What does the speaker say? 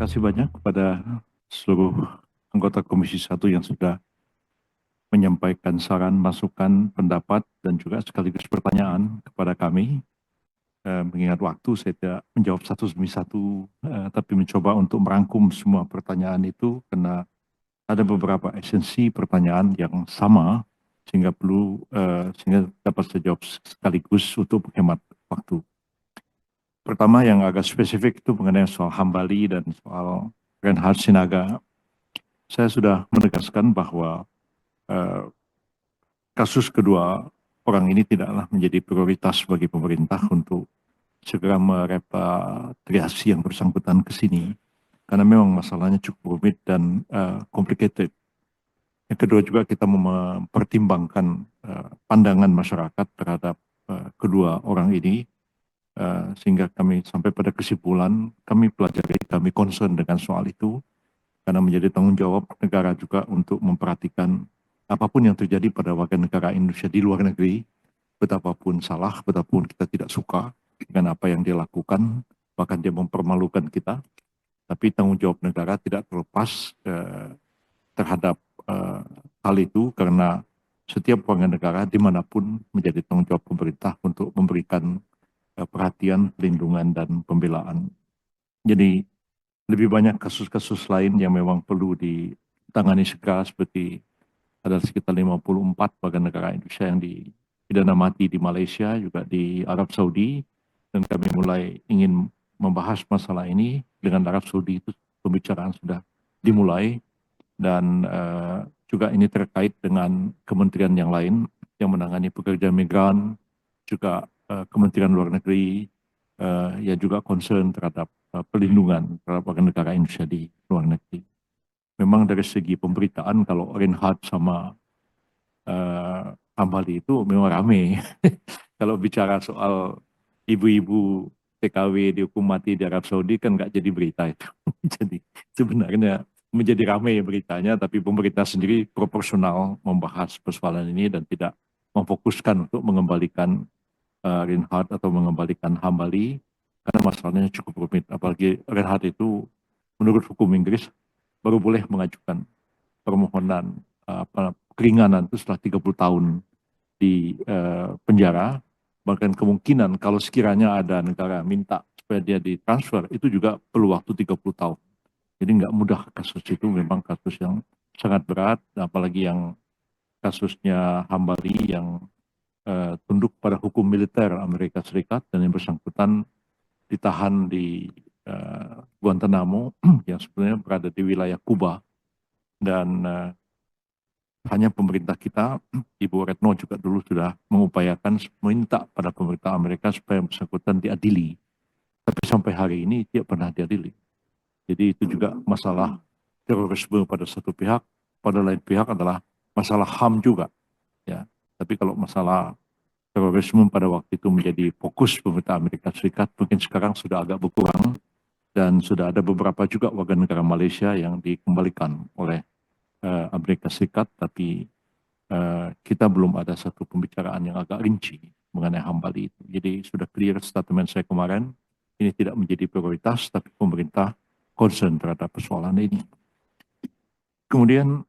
kasih banyak kepada seluruh anggota Komisi 1 yang sudah menyampaikan saran, masukan, pendapat, dan juga sekaligus pertanyaan kepada kami. Mengingat waktu, saya tidak menjawab satu demi satu, tapi mencoba untuk merangkum semua pertanyaan itu, karena ada beberapa esensi pertanyaan yang sama, sehingga dapat saya jawab sekaligus untuk menghemat waktu. Pertama yang agak spesifik itu mengenai soal Hambali dan soal Reinhard Sinaga. Saya sudah menegaskan bahwa eh, kasus kedua orang ini tidaklah menjadi prioritas bagi pemerintah untuk segera merepatriasi yang bersangkutan ke sini, karena memang masalahnya cukup rumit dan complicated. Yang kedua juga kita mempertimbangkan pandangan masyarakat terhadap kedua orang ini, sehingga kami sampai pada kesimpulan, kami pelajari, kami concern dengan soal itu, karena menjadi tanggung jawab negara juga untuk memperhatikan apapun yang terjadi pada warga negara Indonesia di luar negeri, betapapun salah, betapapun kita tidak suka dengan apa yang dia lakukan, bahkan dia mempermalukan kita, tapi tanggung jawab negara tidak terlepas terhadap eh, hal itu, karena setiap warga negara dimanapun menjadi tanggung jawab pemerintah untuk memberikan perhatian, perlindungan, dan pembelaan. Jadi lebih banyak kasus-kasus lain yang memang perlu ditangani segera, seperti ada sekitar 54 warga negara Indonesia yang dipidana mati di Malaysia, juga di Arab Saudi, dan kami mulai ingin membahas masalah ini dengan Arab Saudi. Itu pembicaraan sudah dimulai, dan juga ini terkait dengan kementerian yang lain yang menangani pekerja migran, juga Kementerian Luar Negeri, yang juga concern terhadap perlindungan terhadap warga negara Indonesia di luar negeri. Memang dari segi pemberitaan, kalau Reinhard sama Hambali itu memang rame. Kalau bicara soal ibu-ibu TKW dihukum mati di Arab Saudi kan nggak jadi berita itu. Jadi sebenarnya menjadi ramai beritanya, tapi pemerintah sendiri proporsional membahas persoalan ini dan tidak memfokuskan untuk mengembalikan Reinhard atau mengembalikan Hambali, karena masalahnya cukup rumit. Apalagi Reinhard itu menurut hukum Inggris baru boleh mengajukan permohonan keringanan itu setelah 30 tahun di penjara. Bahkan kemungkinan kalau sekiranya ada negara minta supaya dia ditransfer, itu juga perlu waktu 30 tahun. Jadi nggak mudah kasus itu, memang kasus yang sangat berat, apalagi yang kasusnya Hambali yang tunduk pada hukum militer Amerika Serikat, dan yang bersangkutan ditahan di Guantanamo yang sebenarnya berada di wilayah Kuba, dan hanya pemerintah kita, Ibu Retno juga dulu sudah mengupayakan meminta pada pemerintah Amerika supaya yang bersangkutan diadili, tapi sampai hari ini tidak pernah diadili. Jadi itu juga masalah terorisme pada satu pihak, pada lain pihak adalah masalah HAM juga, ya. Tapi kalau masalah terorisme pada waktu itu menjadi fokus pemerintah Amerika Serikat, mungkin sekarang sudah agak berkurang, dan sudah ada beberapa juga warga negara Malaysia yang dikembalikan oleh Amerika Serikat, tapi kita belum ada satu pembicaraan yang agak rinci mengenai Hambali itu. Jadi sudah clear statement saya kemarin, ini tidak menjadi prioritas, tapi pemerintah concern terhadap persoalan ini. Kemudian